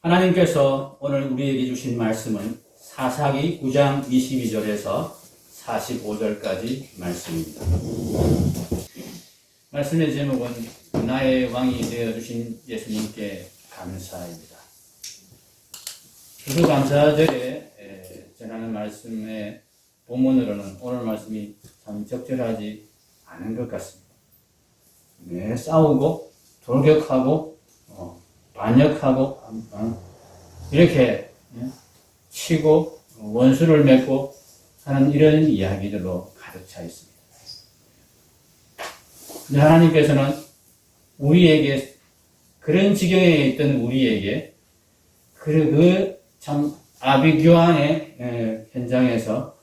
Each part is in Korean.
하나님께서 오늘 우리에게 주신 말씀은 사사기 9장 22절에서 45절까지 말씀입니다. 말씀의 제목은 나의 왕이 되어주신 예수님께 감사입니다. 추수감사절에 전하는 말씀의 본문으로는 오늘 말씀이 참 적절하지 않은 것 같습니다. 네, 싸우고 돌격하고 반역하고 이렇게 치고 원수를 맺고 하는 이런 이야기들로 가득 차 있습니다. 근데 하나님께서는 우리에게 그런 지경에 있던 우리에게 그 참 아비규환의 현장에서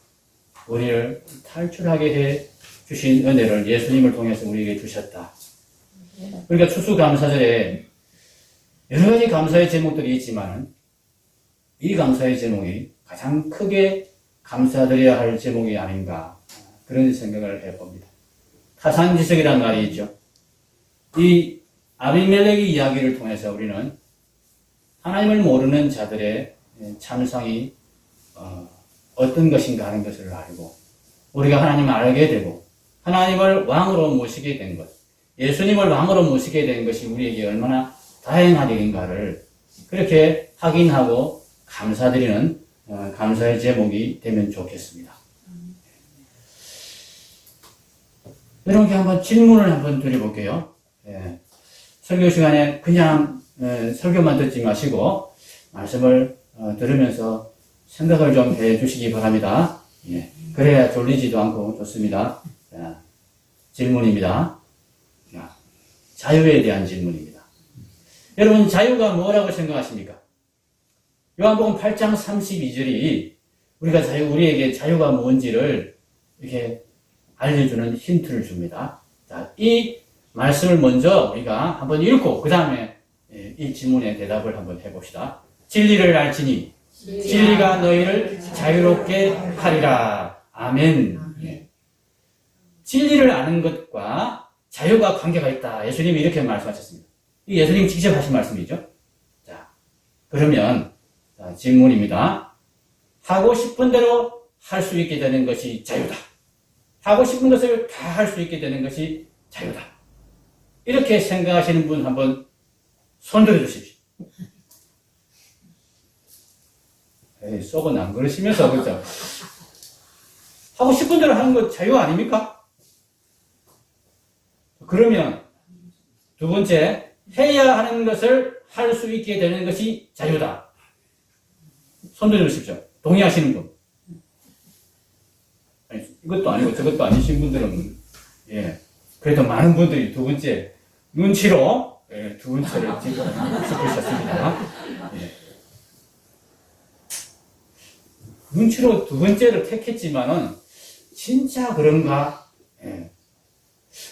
우리를 탈출하게 해 주신 은혜를 예수님을 통해서 우리에게 주셨다. 그러니까 추수감사절에 여러 가지 감사의 제목들이 있지만 이 감사의 제목이 가장 크게 감사드려야 할 제목이 아닌가 그런 생각을 해봅니다. 타산지석이라는 말이 있죠. 이 아비멜렉의 이야기를 통해서 우리는 하나님을 모르는 자들의 참상이 어떤 것인가 하는 것을 알고 우리가 하나님을 알게 되고 하나님을 왕으로 모시게 된 것, 예수님을 왕으로 모시게 된 것이 우리에게 얼마나 다행한 일인가를 그렇게 확인하고 감사드리는 감사의 제목이 되면 좋겠습니다. 여러분께 한번 질문을 한번 드려볼게요. 설교 시간에 그냥 설교만 듣지 마시고 말씀을 들으면서 생각을 좀 해주시기 바랍니다. 그래야 졸리지도 않고 좋습니다. 질문입니다. 자유에 대한 질문입니다. 여러분 자유가 뭐라고 생각하십니까? 요한복음 8장 32절이 우리에게 자유가 뭔지를 이렇게 알려주는 힌트를 줍니다. 자, 이 말씀을 먼저 우리가 한번 읽고 그 다음에 이 질문에 대답을 한번 해봅시다. 진리를 알지니 진리가 너희를 자유롭게 하리라. 아멘. 진리를 아는 것과 자유가 관계가 있다. 예수님이 이렇게 말씀하셨습니다. 이 예수님이 직접 하신 말씀이죠. 자, 그러면 질문입니다. 하고 싶은 대로 할 수 있게 되는 것이 자유다. 하고 싶은 것을 다 할 수 있게 되는 것이 자유다. 이렇게 생각하시는 분 한번 손들어 주십시오. 속은 안 그러시면서 그렇죠? 하고 싶은 대로 하는 것 자유 아닙니까? 그러면 두 번째, 해야 하는 것을 할 수 있게 되는 것이 자유다. 손들어 주십시오. 동의하시는 분. 아니, 이것도 아니고 저것도 아니신 분들은 그래도 많은 분들이 두 번째 눈치로 두 번째를 지금 짚으셨습니다. 눈치로 두 번째를 택했지만은 진짜 그런가?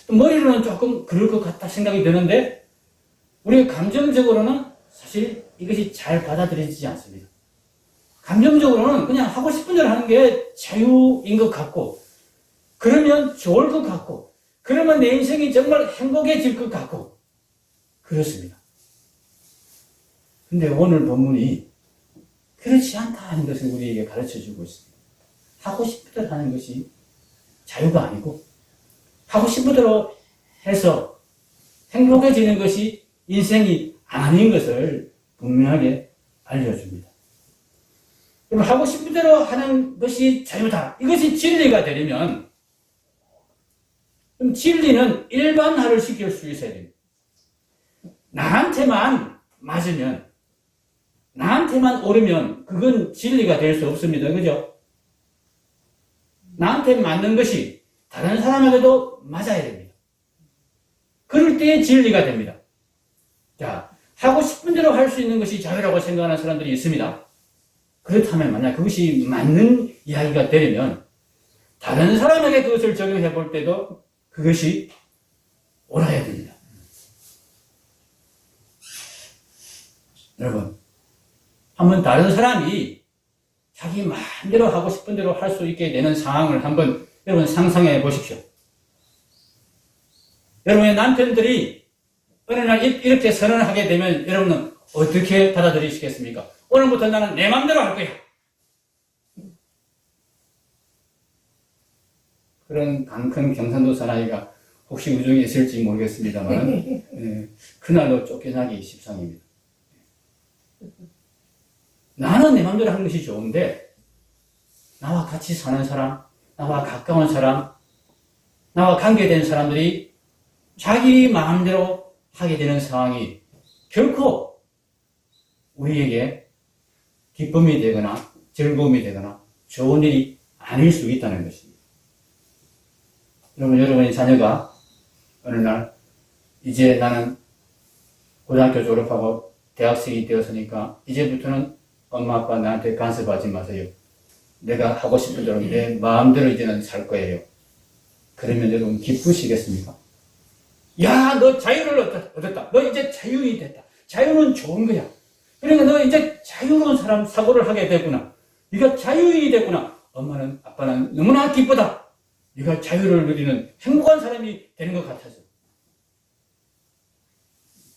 머리로는 조금 그럴 것 같다 생각이 드는데 우리 감정적으로는 사실 이것이 잘 받아들여지지 않습니다. 감정적으로는 그냥 하고 싶은 대로 하는 게 자유인 것 같고 그러면 좋을 것 같고 그러면 내 인생이 정말 행복해질 것 같고 그렇습니다. 근데 오늘 본문이 그렇지 않다는 것을 우리에게 가르쳐주고 있습니다. 하고 싶은 대로 하는 것이 자유가 아니고 하고 싶은 대로 해서 행복해지는 것이 인생이 아닌 것을 분명하게 알려줍니다. 그럼 하고 싶은 대로 하는 것이 자유다. 이것이 진리가 되려면 그럼 진리는 일반화를 시킬 수 있어야 됩니다. 나한테만 맞으면 나한테만 옳으면 그건 진리가 될 수 없습니다. 그죠? 나한테 맞는 것이 다른 사람에게도 맞아야 됩니다. 그럴 때 진리가 됩니다. 자, 하고 싶은 대로 할 수 있는 것이 자유라고 생각하는 사람들이 있습니다. 그렇다면 만약 그것이 맞는 이야기가 되려면 다른 사람에게 그것을 적용해 볼 때도 그것이 옳아야 됩니다. 여러분, 한번 다른 사람이 자기 마음대로 하고 싶은 대로 할 수 있게 되는 상황을 한번 여러분 상상해 보십시오. 여러분의 남편들이 어느 날 이렇게 선언을 하게 되면 여러분은 어떻게 받아들이시겠습니까? 오늘부터 나는 내 마음대로 할 거야. 그런 강큰 경상도 사나이가 혹시 우중에 있을지 모르겠습니다만 그날로 쫓겨나기 십상입니다. 나는 내 마음대로 하는 것이 좋은데 나와 같이 사는 사람, 나와 가까운 사람, 나와 관계된 사람들이 자기 마음대로 하게 되는 상황이 결코 우리에게 기쁨이 되거나 즐거움이 되거나 좋은 일이 아닐 수 있다는 것입니다. 여러분의 자녀가 어느 날 이제 나는 고등학교 졸업하고 대학생이 되었으니까 이제부터는 엄마 아빠 나한테 간섭하지 마세요. 내가 하고 싶은 대로 내 마음대로 이제는 살 거예요. 그러면 여러분 기쁘시겠습니까? 야, 너 자유를 얻었다. 너 이제 자유인이 됐다. 자유는 좋은 거야. 그러니까 너 이제 자유로운 사람 사고를 하게 되구나. 네가 자유인이 됐구나. 엄마는 아빠는 너무나 기쁘다. 네가 자유를 누리는 행복한 사람이 되는 것 같아서.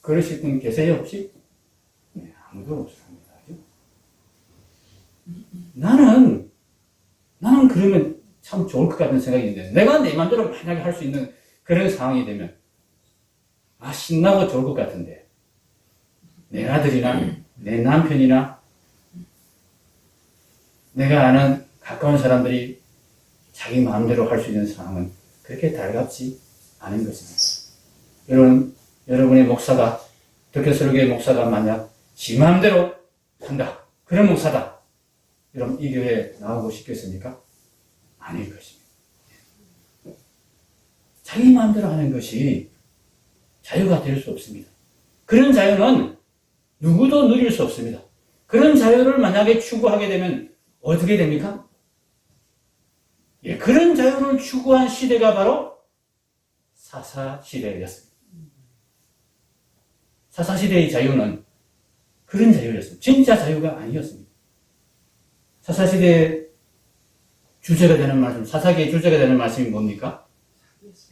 그러실 분 계세요 혹시? 네, 아무도 없습니다. 나는 그러면 참 좋을 것 같은 생각이 있는데 내가 내 맘대로 만약에 할 수 있는 그런 상황이 되면 신나고 좋을 것 같은데 내 아들이나 내 남편이나 내가 아는 가까운 사람들이 자기 마음대로 할 수 있는 상황은 그렇게 달갑지 않은 것입니다. 여러분의 목사가 덕교설교의 목사가 만약 지 마음대로 한다. 그런 목사다. 여러분 이 교회에 나오고 싶겠습니까? 아닐 것입니다. 자기 마음대로 하는 것이 자유가 될 수 없습니다. 그런 자유는 누구도 누릴 수 없습니다. 그런 자유를 만약에 추구하게 되면 어떻게 됩니까? 그런 자유를 추구한 시대가 바로 사사시대였습니다. 사사시대의 자유는 그런 자유였습니다. 진짜 자유가 아니었습니다. 사사시대의 주제가 되는 말씀, 사사기의 주제가 되는 말씀이 뭡니까?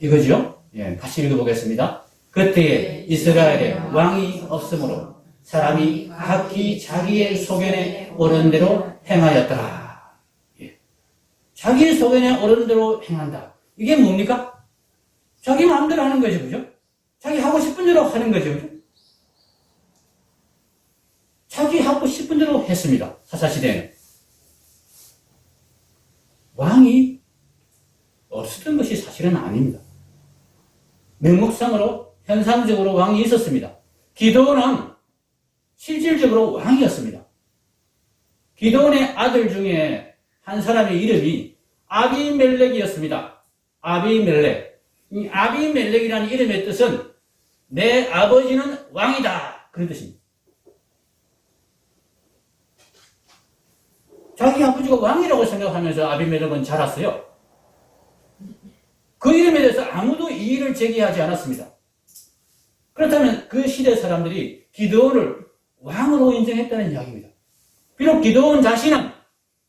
이거죠? 같이 읽어보겠습니다. 그때에 이스라엘에 왕이 없으므로 사람이 각기 자기의 소견에 오른 대로 행하였더라. 자기의 소견에 오른 대로 행한다. 이게 뭡니까? 자기 마음대로 하는 거죠, 그죠? 자기 하고 싶은 대로 하는 거죠, 그죠? 자기 하고 싶은 대로 했습니다. 사사시대에는. 왕이 없었던 것이 사실은 아닙니다. 명목상으로 현상적으로 왕이 있었습니다. 기드온은 실질적으로 왕이었습니다. 기드온의 아들 중에 한 사람의 이름이 아비멜렉이었습니다. 아비멜렉. 이 아비멜렉이라는 이름의 뜻은 내 아버지는 왕이다. 그런 뜻입니다. 자기 아버지가 왕이라고 생각하면서 아비멜렉은 자랐어요. 그 이름에 대해서 아무도 이의를 제기하지 않았습니다. 그렇다면 그 시대 사람들이 기드온을 왕으로 인정했다는 이야기입니다. 비록 기드온 자신은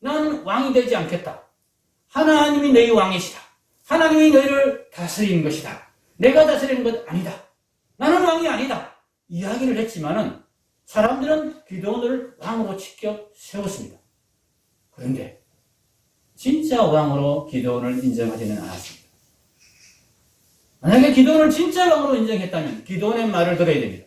나는 왕이 되지 않겠다. 하나님이 너희 왕이시다. 하나님이 너희를 다스리는 것이다. 내가 다스리는 것 아니다. 나는 왕이 아니다. 이야기를 했지만은 사람들은 기드온을 왕으로 치켜 세웠습니다. 그런데 진짜 왕으로 기드온을 인정하지는 않았습니다. 만약에 기드온을 진짜 왕으로 인정했다면 기드온의 말을 들어야 됩니다.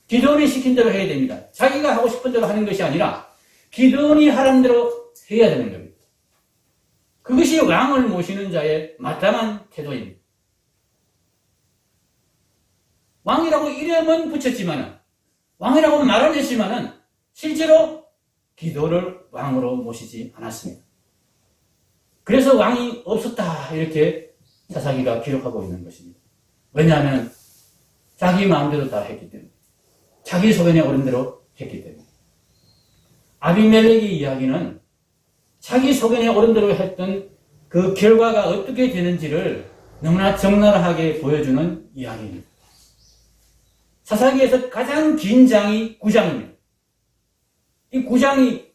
기드온이 시킨 대로 해야 됩니다. 자기가 하고 싶은 대로 하는 것이 아니라 기드온이 하라는 대로 해야 되는 겁니다. 그것이 왕을 모시는 자의 마땅한 태도입니다. 왕이라고 이름은 붙였지만은 왕이라고 말은 했지만은 실제로 기드온을 왕으로 모시지 않았습니다. 그래서 왕이 없었다 이렇게 사사기가 기록하고 있는 것입니다. 왜냐하면 자기 마음대로 다 했기 때문에 자기 소견에 오른 대로 했기 때문에 아비멜렉의 이야기는 자기 소견에 오른 대로 했던 그 결과가 어떻게 되는지를 너무나 적나라하게 보여주는 이야기입니다. 사사기에서 가장 긴 장이 9장입니다. 이 9장이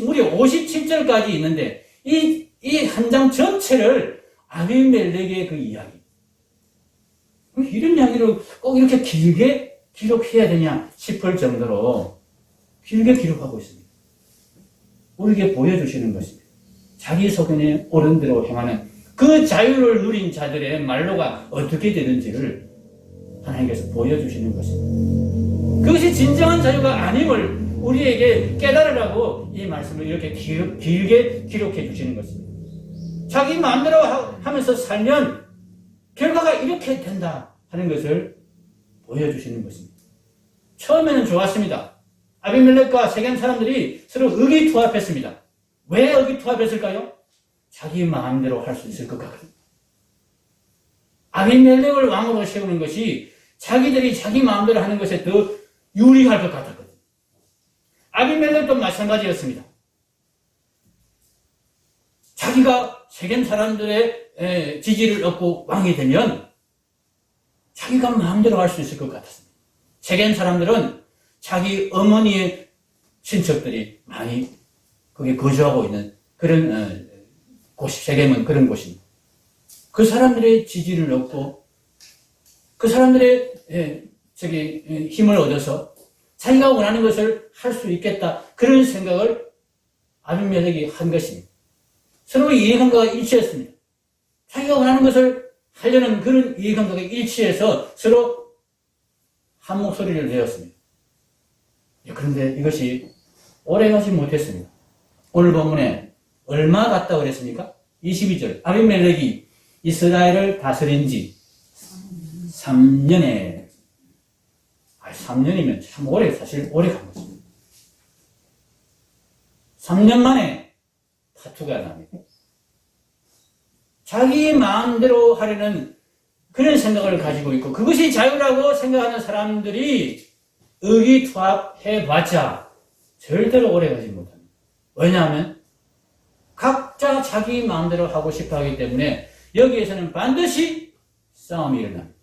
무려 57절까지 있는데 이 한 장 전체를 아비멜렉의 그 이야기. 이런 이야기를 꼭 이렇게 길게 기록해야 되냐 싶을 정도로 길게 기록하고 있습니다. 우리에게 보여주시는 것입니다. 자기 소견에 옳은 대로 행하는 그 자유를 누린 자들의 말로가 어떻게 되는지를 하나님께서 보여주시는 것입니다. 그것이 진정한 자유가 아님을 우리에게 깨달으라고 이 말씀을 이렇게 길게 기록해 주시는 것입니다. 자기 마음대로 하면서 살면 결과가 이렇게 된다 하는 것을 보여주시는 것입니다. 처음에는 좋았습니다. 아비멜렉과 세겜 사람들이 서로 의기투합했습니다. 왜 의기투합했을까요? 자기 마음대로 할 수 있을 것 같거든요. 아비멜렉을 왕으로 세우는 것이 자기들이 자기 마음대로 하는 것에 더 유리할 것 같았거든요. 아비멜렉도 마찬가지였습니다. 자기가 세겜 사람들의 지지를 얻고 왕이 되면 자기가 마음대로 할 수 있을 것 같았습니다. 세겜 사람들은 자기 어머니의 친척들이 많이 거기에 거주하고 있는 그런 곳이, 세겜은 그런 곳입니다. 그 사람들의 지지를 얻고 그 사람들의 힘을 얻어서 자기가 원하는 것을 할 수 있겠다. 그런 생각을 아비멜렉이 한 것입니다. 서로 이해관계가 일치했습니다. 자기가 원하는 것을 하려는 그런 이해관계가 일치해서 서로 한 목소리를 내었습니다. 그런데 이것이 오래가지 못했습니다. 오늘 본문에 얼마 갔다고 그랬습니까? 22절. 아비멜렉이 이스라엘을 다스린 지 3년에 3년이면 참 사실 오래 간 것입니다. 3년 만에 파투가 납니다. 자기 마음대로 하려는 그런 생각을 가지고 있고 그것이 자유라고 생각하는 사람들이 의기투합해봤자 절대로 오래가지 못합니다. 왜냐하면 각자 자기 마음대로 하고 싶어 하기 때문에 여기에서는 반드시 싸움이 일어납니다.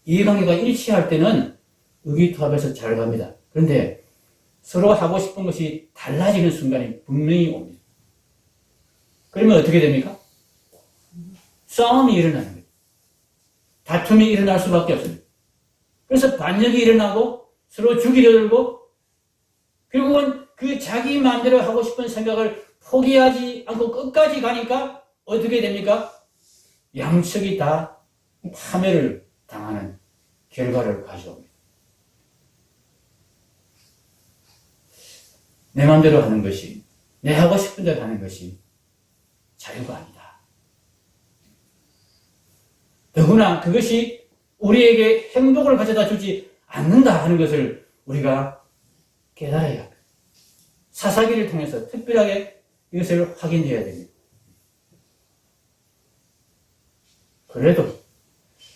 이해관계가 일치할 때는 의기투합해서 잘 갑니다. 그런데 서로 하고 싶은 것이 달라지는 순간이 분명히 옵니다. 그러면 어떻게 됩니까? 싸움이 일어나는 거예요. 다툼이 일어날 수밖에 없습니다. 그래서 반역이 일어나고 서로 죽이려 들고 결국은 그 자기 마음대로 하고 싶은 생각을 포기하지 않고 끝까지 가니까 어떻게 됩니까? 양측이 다 파멸을 당하는 결과를 가져옵니다. 내 마음대로 하는 것이, 내 하고 싶은 대로 하는 것이 자유가 아니다. 더구나 그것이 우리에게 행복을 가져다 주지 않는다 하는 것을 우리가 깨달아야 합니다. 사사기를 통해서 특별하게 이것을 확인해야 됩니다. 그래도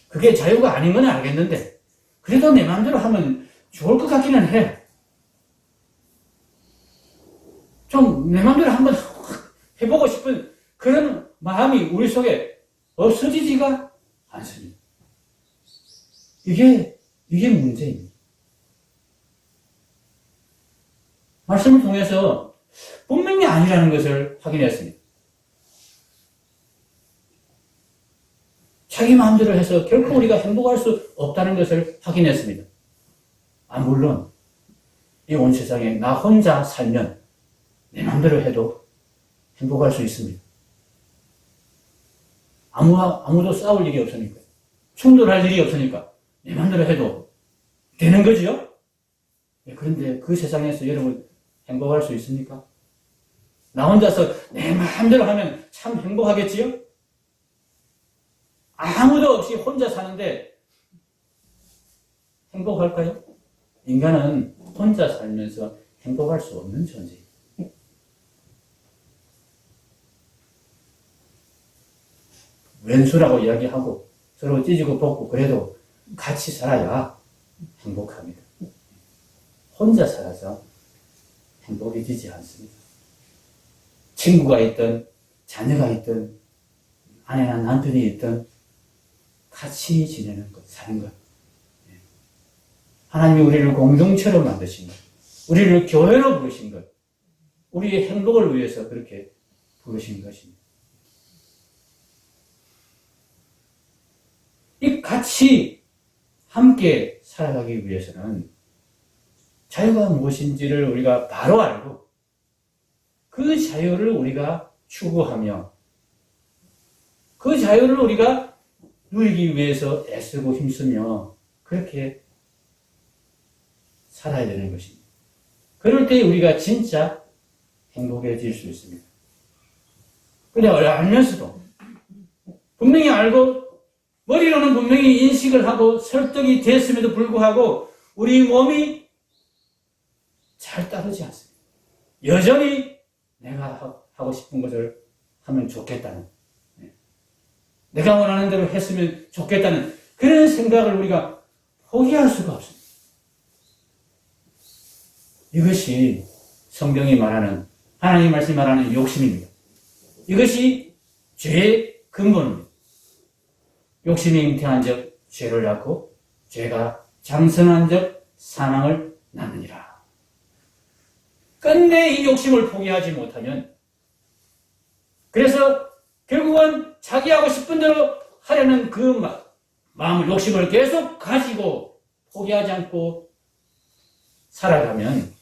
그게 자유가 아닌 건 알겠는데 그래도 내 마음대로 하면 좋을 것 같기는 해. 좀 내 마음대로 한번 해보고 싶은 그런 마음이 우리 속에 없어지지가 않습니다. 이게 문제입니다. 말씀을 통해서 분명히 아니라는 것을 확인했습니다. 자기 마음대로 해서 결코 우리가 행복할 수 없다는 것을 확인했습니다. 물론 이 온 세상에 나 혼자 살면 내 마음대로 해도 행복할 수 있습니다. 아무도 싸울 일이 없으니까, 충돌할 일이 없으니까 내 마음대로 해도 되는 거지요? 그런데 그 세상에서 여러분 행복할 수 있습니까? 나 혼자서 내 마음대로 하면 참 행복하겠지요? 아무도 없이 혼자 사는데 행복할까요? 인간은 혼자 살면서 행복할 수 없는 존재입니다. 왼수라고 이야기하고 서로 찢고 볶고 그래도 같이 살아야 행복합니다. 혼자 살아서 행복해지지 않습니다. 친구가 있든 자녀가 있든 아내나 남편이 있든 같이 지내는 것, 사는 것. 하나님이 우리를 공동체로 만드신 것, 우리를 교회로 부르신 것, 우리의 행복을 위해서 그렇게 부르신 것입니다. 이 같이 함께 살아가기 위해서는 자유가 무엇인지를 우리가 바로 알고 그 자유를 우리가 추구하며 그 자유를 우리가 누리기 위해서 애쓰고 힘쓰며 그렇게 살아야 되는 것입니다. 그럴 때 우리가 진짜 행복해질 수 있습니다. 그런데 알면서도 분명히 알고 머리로는 분명히 인식을 하고 설득이 됐음에도 불구하고 우리 몸이 잘 따르지 않습니다. 여전히 내가 하고 싶은 것을 하면 좋겠다는, 내가 원하는 대로 했으면 좋겠다는 그런 생각을 우리가 포기할 수가 없습니다. 이것이 성경이 말하는, 하나님의 말씀이 말하는 욕심입니다. 이것이 죄의 근본입니다. 욕심이 잉태한 적 죄를 낳고 죄가 장성한 적 사망을 낳느니라. 끝내 이 욕심을 포기하지 못하면 그래서 결국은 자기 하고 싶은 대로 하려는 그 마음을 욕심을 계속 가지고 포기하지 않고 살아가면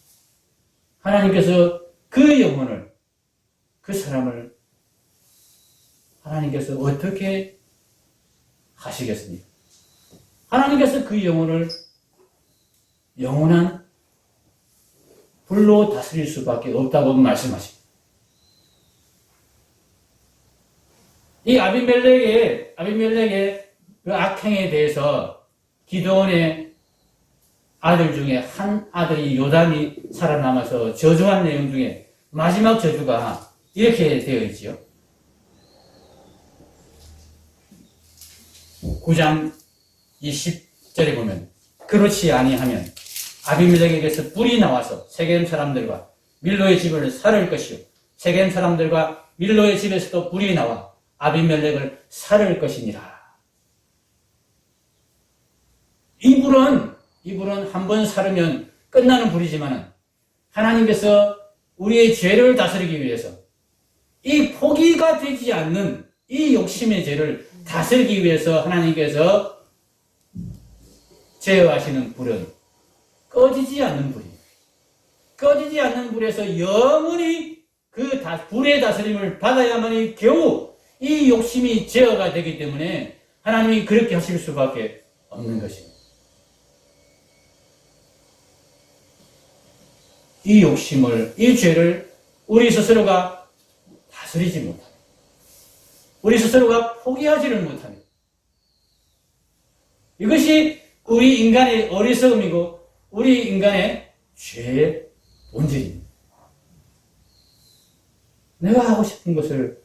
하나님께서 그 영혼을 그 사람을 하나님께서 어떻게 하시겠습니까? 하나님께서 그 영혼을 영원한 불로 다스릴 수밖에 없다고 말씀하십니다. 이 아비멜렉의 그 악행에 대해서 기드온의 아들 중에 한 아들이 요담이 살아남아서 저주한 내용 중에 마지막 저주가 이렇게 되어 있지요. 9장 20절에 보면 그렇지 아니하면 아비멜렉에게서 불이 나와서 세겜 사람들과 밀로의 집을 살을 것이요 세겜 사람들과 밀로의 집에서도 불이 나와 아비멜렉을 살을 것이니라. 이 불은 한 번 살으면 끝나는 불이지만 하나님께서 우리의 죄를 다스리기 위해서 이 포기가 되지 않는 이 욕심의 죄를 다스리기 위해서 하나님께서 제어하시는 불은 꺼지지 않는 불입니다. 꺼지지 않는 불에서 영원히 그 불의 다스림을 받아야만이 겨우 이 욕심이 제어가 되기 때문에 하나님이 그렇게 하실 수밖에 없는 것입니다. 이 욕심을, 이 죄를 우리 스스로가 다스리지 못합니다. 우리 스스로가 포기하지를 못합니다. 이것이 우리 인간의 어리석음이고 우리 인간의 죄의 본질입니다. 내가 하고 싶은 것을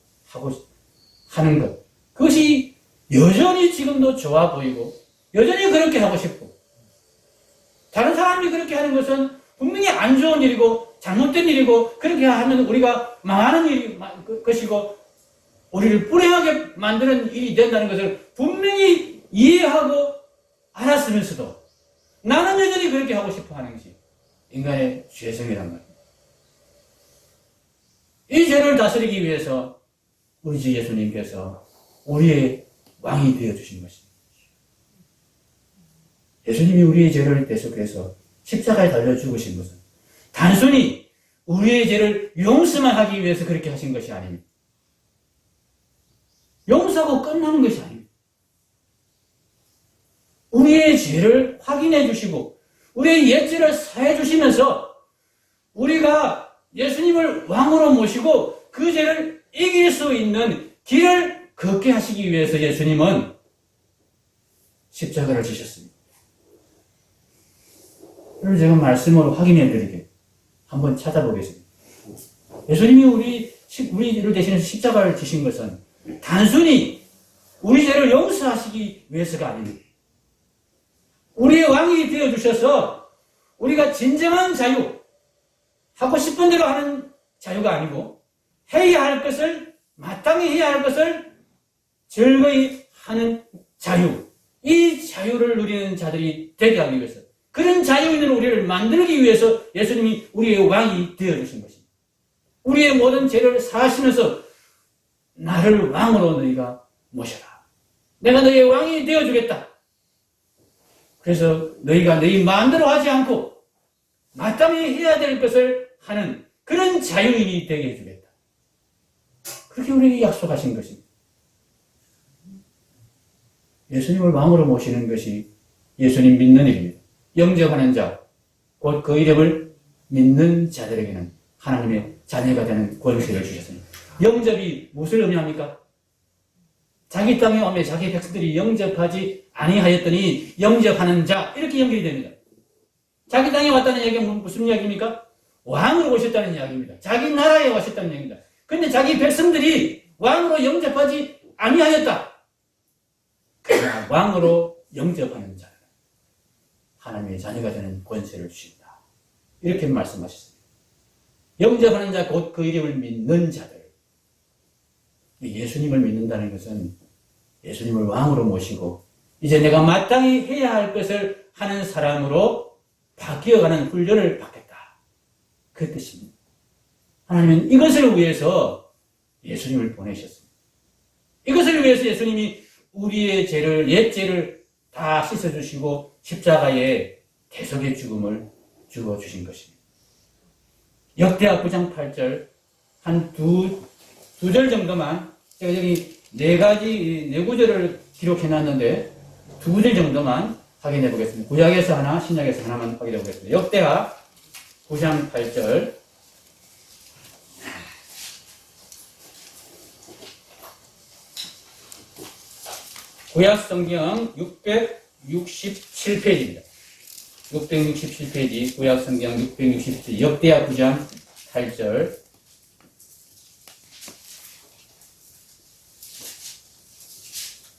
하는 것, 그것이 여전히 지금도 좋아 보이고 여전히 그렇게 하고 싶고 다른 사람이 그렇게 하는 것은 분명히 안 좋은 일이고 잘못된 일이고 그렇게 하면 우리가 망하는 것이고 우리를 불행하게 만드는 일이 된다는 것을 분명히 이해하고 알았으면서도 나는 여전히 그렇게 하고 싶어 하는 것이 인간의 죄성이란 말입니다. 이 죄를 다스리기 위해서 우리 주 예수님께서 우리의 왕이 되어주신 것입니다. 예수님이 우리의 죄를 대속해서 십자가에 달려 죽으신 것은 단순히 우리의 죄를 용서만 하기 위해서 그렇게 하신 것이 아닙니다. 용서하고 끝나는 것이 아닙니다. 우리의 죄를 확인해 주시고 우리의 옛죄를 사해 주시면서 우리가 예수님을 왕으로 모시고 그 죄를 이길 수 있는 길을 걷게 하시기 위해서 예수님은 십자가를 지셨습니다. 그럼 제가 말씀으로 확인해 드리게 한번 찾아보겠습니다. 예수님이 우리를 대신해서 십자가를 지신 것은 단순히 우리 죄를 용서하시기 위해서가 아닙니다. 우리의 왕이 되어주셔서 우리가 진정한 자유, 하고 싶은 대로 하는 자유가 아니고 해야 할 것을, 마땅히 해야 할 것을 즐거이 하는 자유, 이 자유를 누리는 자들이 되게 하기 위해서, 그런 자유 있는 우리를 만들기 위해서 예수님이 우리의 왕이 되어주신 것입니다. 우리의 모든 죄를 사하시면서 나를 왕으로 너희가 모셔라. 내가 너희의 왕이 되어주겠다. 그래서 너희가 너희 마음대로 하지 않고 마땅히 해야 될 것을 하는 그런 자유인이 되게 해주겠다. 그렇게 우리에게 약속하신 것입니다. 예수님을 왕으로 모시는 것이 예수님 믿는 일입니다. 영접하는 자, 곧 그 이름을 믿는 자들에게는 하나님의 자녀가 되는 권세를 주셨습니다. 영접이 무엇을 의미합니까? 자기 땅에 오면 자기 백성들이 영접하지 아니하였더니 영접하는 자, 이렇게 연결이 됩니다. 자기 땅에 왔다는 얘기는 무슨 이야기입니까? 왕으로 오셨다는 이야기입니다. 자기 나라에 오셨다는 이야기입니다. 그런데 자기 백성들이 왕으로 영접하지 아니하였다. 그러나 왕으로 영접하는 자, 하나님의 자녀가 되는 권세를 주신다. 이렇게 말씀하셨습니다. 영접하는 자, 곧 그 이름을 믿는 자들. 예수님을 믿는다는 것은 예수님을 왕으로 모시고 이제 내가 마땅히 해야 할 것을 하는 사람으로 바뀌어가는 훈련을 받겠다. 그 뜻입니다. 하나님은 이것을 위해서 예수님을 보내셨습니다. 이것을 위해서 예수님이 우리의 죄를, 옛 죄를 다 씻어주시고 십자가에 대속의 죽음을 죽어주신 것입니다. 역대하 9장 8절 한 두 절 정도만, 제가 여기 네 구절을 기록해놨는데 두 구절 정도만 확인해 보겠습니다. 구약에서 하나, 신약에서 하나만 확인해 보겠습니다. 역대하 9장 8절. 구약 성경 667페이지입니다. 667페이지, 구약 성경 667페이지, 역대하 9장 8절.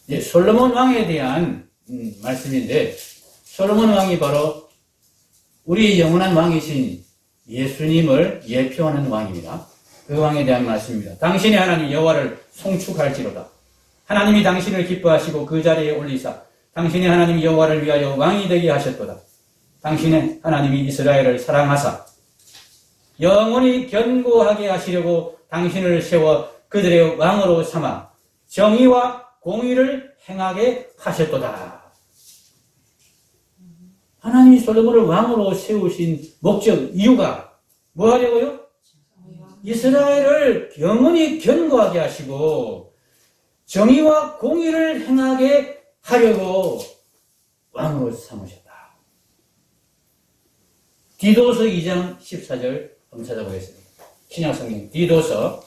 예, 솔로몬 왕에 대한 말씀인데, 솔로몬 왕이 바로 우리 영원한 왕이신 예수님을 예표하는 왕입니다. 그 왕에 대한 말씀입니다. 당신의 하나님 여호와를 송축할지로다. 하나님이 당신을 기뻐하시고 그 자리에 올리사 당신의 하나님 여호와를 위하여 왕이 되게 하셨도다. 당신의 하나님이 이스라엘을 사랑하사 영원히 견고하게 하시려고 당신을 세워 그들의 왕으로 삼아 정의와 공의를 행하게 하셨도다. 하나님이 솔로몬을 왕으로 세우신 목적, 이유가 뭐 하려고요? 이스라엘을 영원히 견고하게 하시고 정의와 공의를 행하게 하려고 왕으로 삼으셨다. 디도서 2장 14절 한번 찾아보겠습니다. 신약성경 디도서.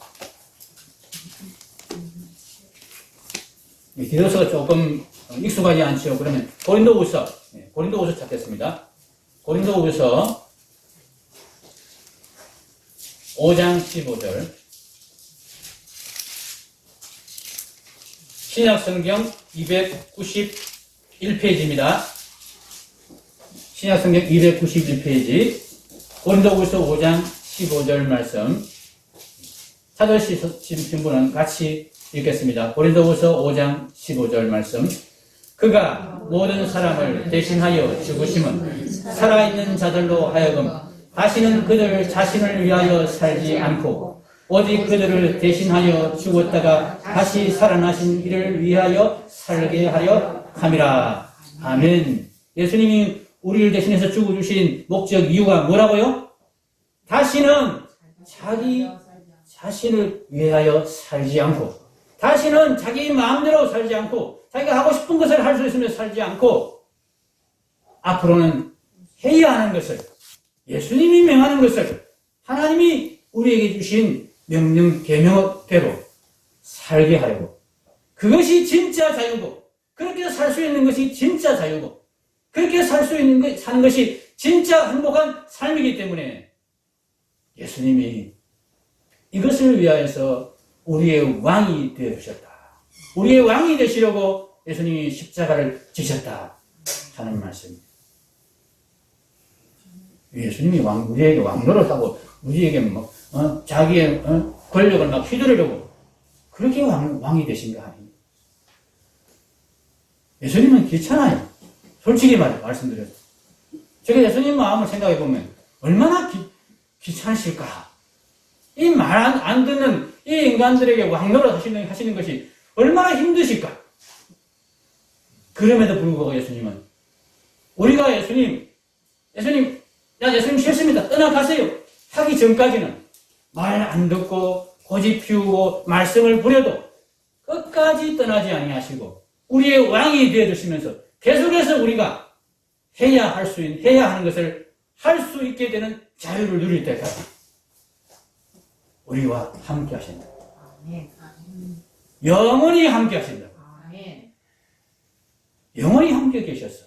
디도서가 조금 익숙하지 않죠. 그러면 고린도후서 찾겠습니다. 고린도후서 5장 15절. 신약성경 291페이지입니다. 신약성경 291페이지. 고린도후서 5장 15절 말씀. 찾으신 분은 같이 읽겠습니다. 고린도후서 5장 15절 말씀. 그가 모든 사람을 대신하여 죽으심은 살아있는 자들로 하여금 다시는 그들 자신을 위하여 살지 않고 오직 그들을 대신하여 죽었다가 다시 살아나신 이를 위하여 살게 하려 함이라. 아멘. 예수님이 우리를 대신해서 죽어주신 목적, 이유가 뭐라고요? 다시는 자기 자신을 위하여 살지 않고, 다시는 자기 마음대로 살지 않고, 자기가 하고 싶은 것을 할 수 있으며 살지 않고, 앞으로는 해야 하는 것을, 예수님이 명하는 것을, 하나님이 우리에게 주신 명령, 계명대로 살게 하려고. 그것이 진짜 자유고, 그렇게 살 수 있는 것이 진짜 자유고, 그렇게 사는 것이 진짜 행복한 삶이기 때문에 예수님이 이것을 위하여서 우리의 왕이 되어주셨다. 우리의 왕이 되시려고 예수님이 십자가를 지셨다 하는 말씀입니다. 예수님이 우리에게 왕노릇하고 우리에게 자기의 권력을 막 휘두르려고 그렇게 왕이 되신 거 아닙니다. 예수님은 귀찮아요. 솔직히 말씀드려요. 제가 예수님 마음을 생각해 보면 얼마나 귀찮으실까. 이 말 안 듣는 이 인간들에게 왕노릇 하시는 것이 얼마나 힘드실까. 그럼에도 불구하고 예수님은 우리가 예수님, 야, 예수님 싫습니다. 떠나가세요. 하기 전까지는 말 안 듣고 고집 피우고 말썽을 부려도 끝까지 떠나지 아니하시고 우리의 왕이 되어주시면서 계속해서 우리가 해야 하는 것을 할 수 있게 되는 자유를 누릴 때까지 우리와 함께 하신다. 아멘. 영원히 함께 하신다. 아멘. 영원히 함께 계셔서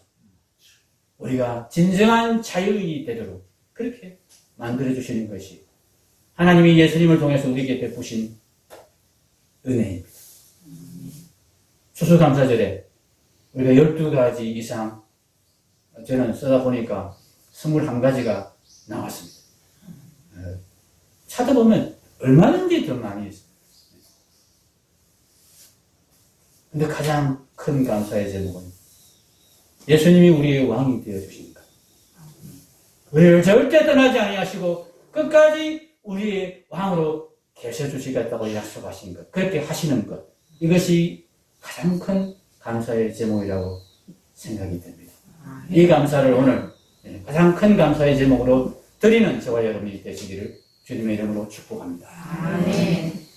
우리가 진정한 자유인이 되도록 그렇게 만들어주시는 것이 하나님이 예수님을 통해서 우리에게 베푸신 은혜입니다. 추수감사절에 우리가 12가지 이상 저는 쓰다 보니까 21가지가 나왔습니다. 찾아보면 얼마든지 더 많이 있습니다. 근데 가장 큰 감사의 제목은 예수님이 우리의 왕이 되어주시니까 우리를 절대 떠나지 아니하시고 끝까지 우리의 왕으로 계셔주시겠다고 약속하신 것, 그렇게 하시는 것, 이것이 가장 큰 감사의 제목이라고 생각이 됩니다. 이 감사를 오늘 가장 큰 감사의 제목으로 드리는 저와 여러분이 되시기를 주님의 이름으로 축복합니다. 아멘.